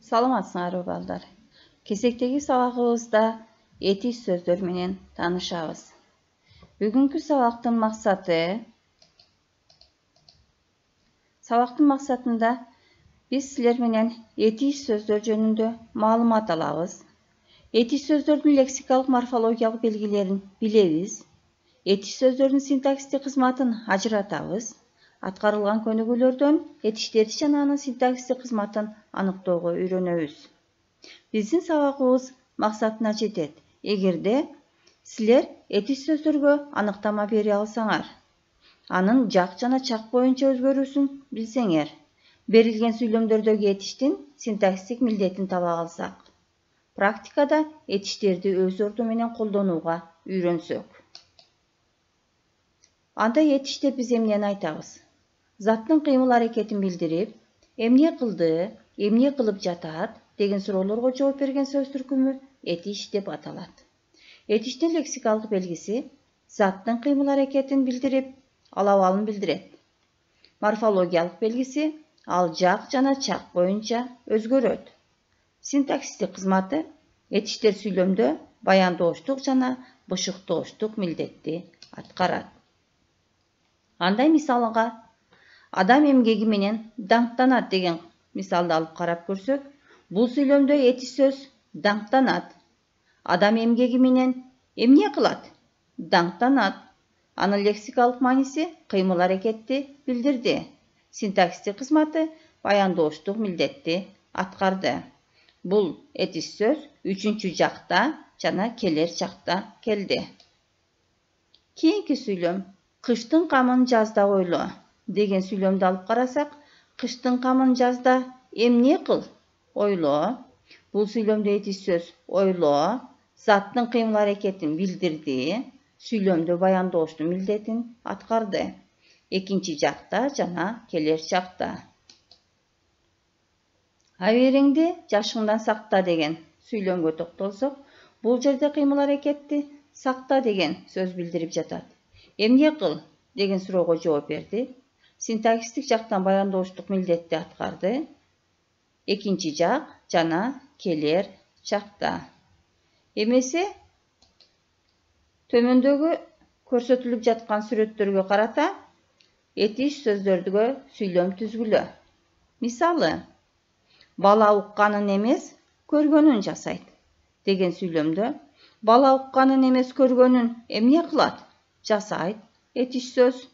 Саламатсыңарбы балдар. Кезектеги сабагыбызда этиш сөздөр менен таанышабыз. Бүгүнкү сабактын максатында биз силер менен этиш сөздөр жөнүндө маалымат алабыз. Этиш сөздөрдүн лексикалык морфологиялык белгилерин билебиз. Этиш сөздөрдүн синтаксистик кызматын ажыратабыз. Аткарылган көнүгүүлөрдөн этиштерди жана анын синтаксистик кызматын аныктоого үйрөнөбүз. Биздин сабагыбыз максатына жетет эгерде силер этиш сөздөргө аныктама бере алсаңар, анын жак жана чак боюнча өзгөрүүсүн билсеңер, берилген сүйлөмдөрдөгү этиштин синтаксистик милдетин таба алсак, практикада этиштерди өз орду менен колдонууга үйрөнсөк. Анда этиш деп биз эмнени айтабыз? Заттын кыймыл-аракетин билдирип, эмне кылды, эмне кылып жатат деген суроолорго жооп берген сөз түркүмү этиш деп аталат. Этиштин лексикалык белгиси заттын кыймыл-аракетин билдирип, ал абалын билдирет. Морфологиялык белгиси ал жак жана чак боюнча өзгөрөт. Синтаксистик кызматы этиштер сүйлөмдө баяндооштук жана бышыктооштук милдетти аткарат. Андай мисалга адам эмгеги менен даңктанат деген мисалды алып карап көрсөк, бул сүйлөмдө этиш сөз даңктанат. Адам эмгеги менен эмне кылат? Даңктанат. Анын лексикалык мааниси кыймыл-аракетти билдирди. Синтаксистик кызматы баяндооштук милдетти аткарды. Бул этиш сөз үчүнчү жакта жана келер чакта келди. Кийинки сүйлөм кыштын камын жазда ойло деген сүйлөмдү алып карасак, кыштын камын жазда эмне кыл? Ойло. Бул сүйлөмдө этиш сөз ойло, заттын кыймыл-аракетин билдирди, сүйлөмдө баяндооштун милдетин аткарды. Экинчи жакта жана келер чакта. Абереңди жашыңдан сакта деген сүйлөмгө токтолсок, бул жерде кыймыл-аракетти сакта деген сөз билдирип жатат. Эмне кыл деген суроого жооп берди. Синтаксистик жактан баяндооштук милдетти аткарды. Экинчи жак жана келер чакта. Эмесе төмөндөгү көрсөтүлүп жаткан сүрөттөргө карата этиш сөздөргө сүйлөм түзгүлө. Мисалы, бала укканын эмес, көргөнүн жасайт деген сүйлөмдө бала укканын эмес, көргөнүн эмне кылат? Жасайт. Этиш сөз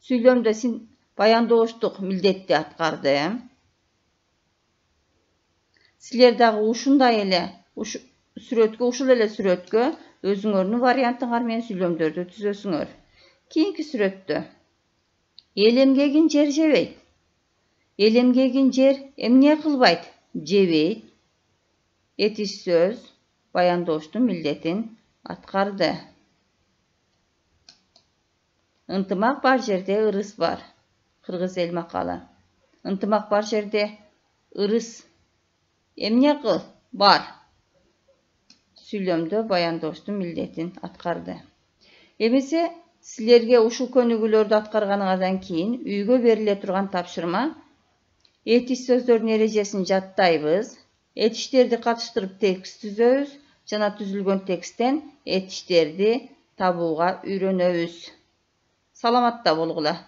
сүйлөмдө баяндооштук милдетти аткарды. Силер дагы ушул эле сүрөткө өзүңөрдүн вариантыңар менен сүйлөмдөрдү түзөсүңөр. Кийинки сүрөттө эл эмгегин жер жебейт. Эл эмгегин жер эмне кылбайт? Жебейт. Этиш сөз баяндооштун милдетин аткарды. Ынтымак бар жерде ырыс бар. Кыргыз эл макалы. Ынтымак бар жерде ырыс эмне кыл? Бар. Сүйлөмдө баяндооштун милдетин аткарды. Эмесе силерге ушул көнүгүүлөрдү аткарганыңардан кийин үйгө бериле турган тапшырма этиш сөздөрдүн эрежесин жаттайбыз, этиштерди катыштырып текст түзөбүз жана түзүлгөн тексттен этиштерди табууга үйрөнөбүз. Саламатта болгула.